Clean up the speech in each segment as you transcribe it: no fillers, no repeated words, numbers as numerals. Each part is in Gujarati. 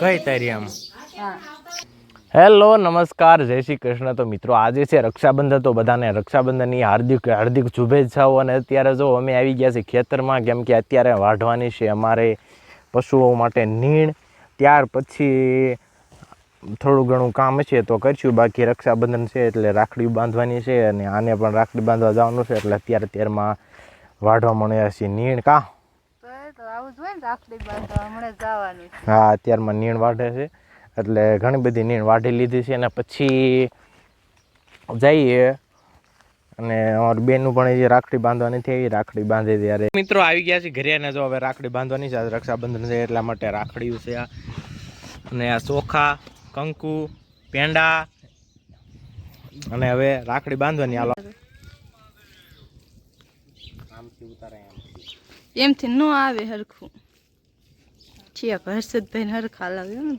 કઈ તારી આમ હેલો નમસ્કાર જય શ્રી કૃષ્ણ। તો મિત્રો આજે છે રક્ષાબંધન, તો બધાને રક્ષાબંધનની હાર્દિક હાર્દિક શુભેચ્છાઓ। અને અત્યારે જો અમે આવી ગયા છીએ ખેતરમાં, કેમ કે અત્યારે વાઢવાની છે અમારે પશુઓ માટે નીણ। ત્યાર પછી થોડું ઘણું કામ છે તો કરશું, બાકી રક્ષાબંધન છે એટલે રાખડી બાંધવાની છે અને આને પણ રાખડી બાંધવા જવાનું છે, એટલે અત્યારે ત્યારમાં વાઢવા મળ્યા છીએ નીણ। કા હા, અત્યારમાં નીણ વાઢે છે એટલે ઘણી બધી નીણ વાઢી લીધી છે અને પછી જઈએ। અને અમારી બેનનું પણ જે રાખડી બાંધવાની થઈ એ રાખડી બાંધે ત્યારે મિત્રો આવી ગયા છે ઘરે, અને જો હવે રાખડી બાંધવાની છે, રક્ષાબંધન છે એટલા માટે રાખડી છે આ, અને આ ચોખા, કંકુ, પેંડા, અને હવે રાખડી બાંધવાની। હાલો આમથી ઉતારે એમથી ન આવે હરખું છે, હર્ષદભાઈ હરખા લાવ્યો ને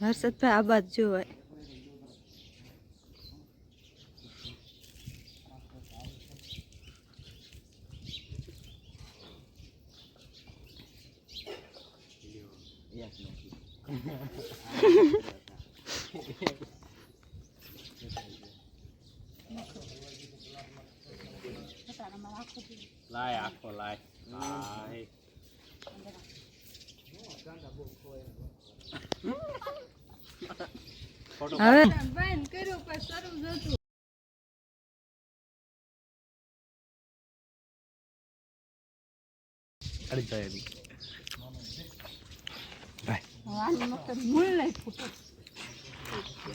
હર્ષદભાઈ આ બાદ જોવાય। લાય આખો લાય હવે બંધ કર્યું પણ શરૂ જતું અડી જાય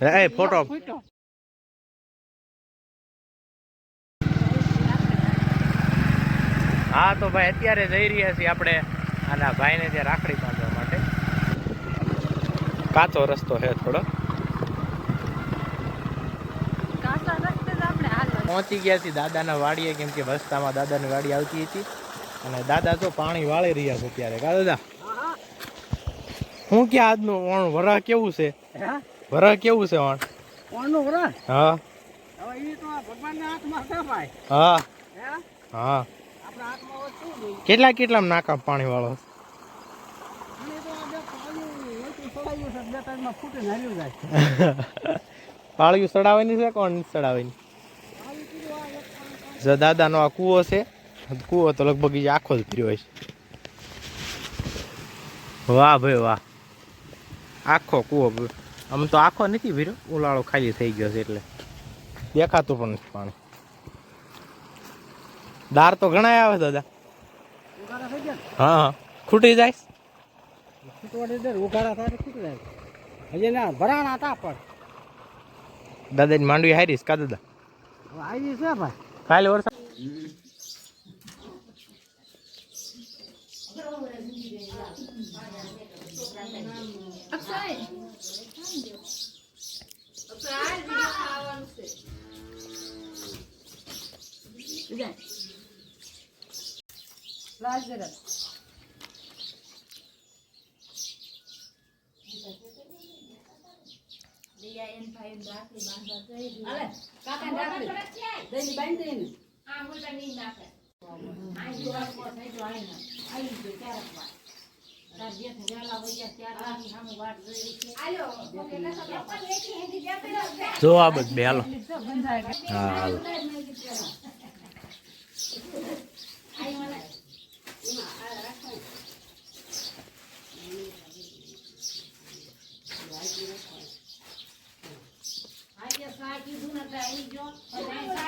ભાઈ ફોટો હા। તો ભાઈ અત્યારે જઈ રહ્યા છીએ આપણે આના ભાઈને ત્યાં રાખડી બાંધવા માટે। કાચો રસ્તો છે થોડો, પહોંચી ગયા છીએ દાદાના વાડીએ, કેમ કે રસ્તામાં દાદાની વાડી આવતી હતી અને દાદા તો પાણી વાળી રહ્યા છે અત્યારે। કા દાદા શું કે આજનું ઓણ વરહ કેવું છે? વરહ કેવું છે ઓણ? ઓણનું વરહ? હા હવે ઈ તો ભગવાનના હાથમાં છે ભાઈ। હા હા કેટલા કેટલા નાકા પાણી વાળો? પાળિયું ચડાવવાની છે કોણ ચડાવવાની? જો દાદાનો આ કૂવો છે, કૂવો તો લગભગ આખો જ પીર્યો છે। વાહ ભાઈ વાહ, આખો કૂવો આમ તો આખો નથી પીર્યો, ઉલાળો ખાલી થઈ ગયો છે એટલે દેખાતું પણ નથી પાણી। દાર તો ઘણા આવે દાદા। હા હા ખૂટી જાય દાદા ની માંડવી હારીશ કા દાદા? કાલે વરસાદ જો આ બધ બે હાલો હા હાલો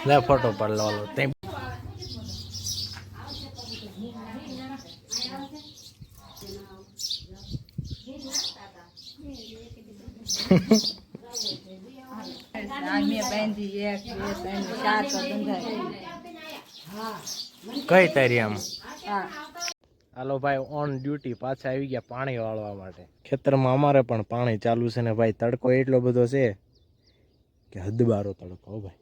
લે ફોટો પાડ લો તે કઈ તારી આમ હાલો ભાઈ ઓન ડ્યુટી પાછા આવી ગયા પાણી વાળવા માટે। ખેતરમાં અમારે પણ પાણી ચાલુ છે ને ભાઈ તડકો એટલો બધો છે કે હદબારો તડકો ભાઈ।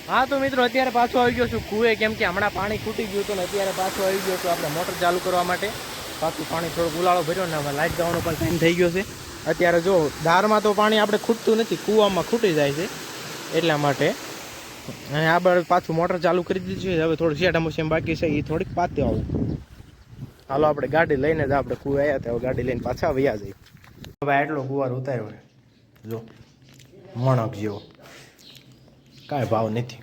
હા તો મિત્રો અત્યારે પાછો આવી ગયો છું કુએ, કેમ કે હમણાં પાણી ખૂટી ગયું હતું ને અત્યારે પાછો આવી ગયો છું આપણે મોટર ચાલુ કરવા માટે। પાછું પાણી થોડુંક ઉલાળો ભર્યો ને હવે લાઈટ જવાનો પણ ટાઈમ થઈ ગયો છે અત્યારે જો દારમાં તો પાણી આપણે ખૂટતું નથી, કૂવામાં ખૂટી જાય છે એટલા માટે. અને આ બાર પાછું મોટર ચાલુ કરી દીધી છે. હવે થોડી શેઠ મશીન બાકી છે એ થોડીક પાતે આવું. હાલો આપણે ગાડી લઈને જ આપણે કૂવા આવ્યા હતા, હવે ગાડી લઈને પાછા વયા જઈએ. હવે આટલો કુવાર ઉતાર્યો છે જો, મણક જેવો, કાંઈ ભાવ નથી.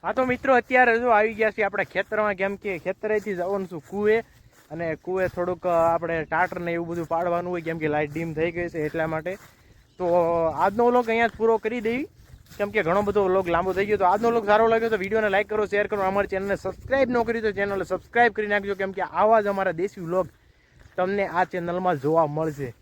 હા તો મિત્રો અત્યારે જો આવી ગયા છીએ આપણે ખેતરમાં, કેમ કે ખેતરેથી જવાનું છું કૂવે, અને કૂવે થોડુંક આપણે ટાટર ને એવું બધું પાડવાનું હોય, કેમ કે લાઇટ ડીમ થઈ ગઈ છે એટલા માટે. તો આજનો વ્લોગ અહીંયા જ પૂરો કરી દેવી, કેમ કે ઘણો બધો વ્લોગ લાંબો થઈ ગયો. તો આજનો વ્લોગ સારો લાગ્યો તો વિડીયોને લાઈક કરો, શેર કરો, અમારી ચેનલને સબસ્ક્રાઈબ ન કરી તો ચેનલને સબસ્ક્રાઈબ કરી નાખજો, કેમ કે આવા જ અમારા દેશી વ્લોગ તમને આ ચેનલમાં જોવા મળશે.